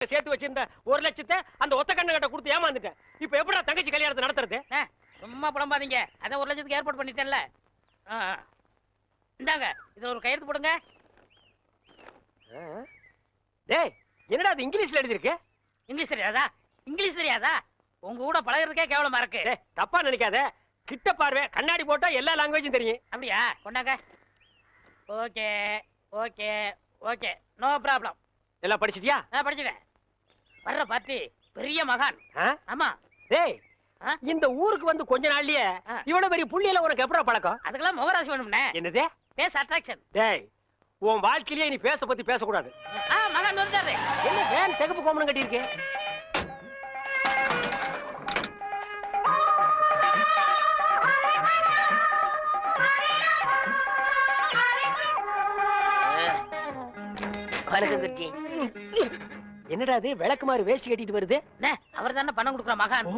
சேர்த்து வச்சிருந்த 1 லட்சத்தை அந்த ஒத்த கண்ணு கிட்ட கொடுத்து ஏமாந்துட்டேன். இப்ப எப்படா தங்கச்சி கல்யாணத்தை நடத்துறது? சும்மா புலம்பாதீங்க. அதான் 1 லட்சத்துக்கு ஏற்பாடு பண்ணிட்டேன்ல. இந்தாங்க, இதுல ஒரு கையெழுத்து போடுங்க. டேய், என்னடா அது இங்கிலீஷ்ல எழுதி இருக்கு? இங்கிலீஷ் தெரியாதா? இங்கிலீஷ் தெரியாதா? உங்க கூட பழகிறதுக்கே கேவலமா இருக்கு. டேய், தப்பா நினைக்காத. கிட்ட பார்வை, கண்ணாடி போட்டா எல்லா லாங்குவேஜும் தெரியும். அப்படியா? கொண்டாங்க. Okay okay okay, no problem. எல்லாம் படிச்சிட்டியா? படிச்சுட்டேன். வர்ற பார்ட்டி பெரிய மகான். ஆமா. டேய், இந்த ஊருக்கு வந்து கொஞ்ச நாள்லயே இவ்வளவு பெரிய புள்ளியில உனக்கு எப்படா பழக்கம்? அதுக்கெல்லாம் முகராசி வேணும்னே. என்னது? Face attraction. டேய், உன் வாழ்க்கையிலேயே நீ பேச பத்தி பேசக்கூடாது. மகான் வந்துட்டாரு. என்ன வேன் சிகப்பு கோமணம் கட்டி இருக்கு? என்னடா அது விளக்குமாறு வேஷ்டி கட்டிட்டு வருது? அவர் தானே பணம் கொடுக்குற மகான்.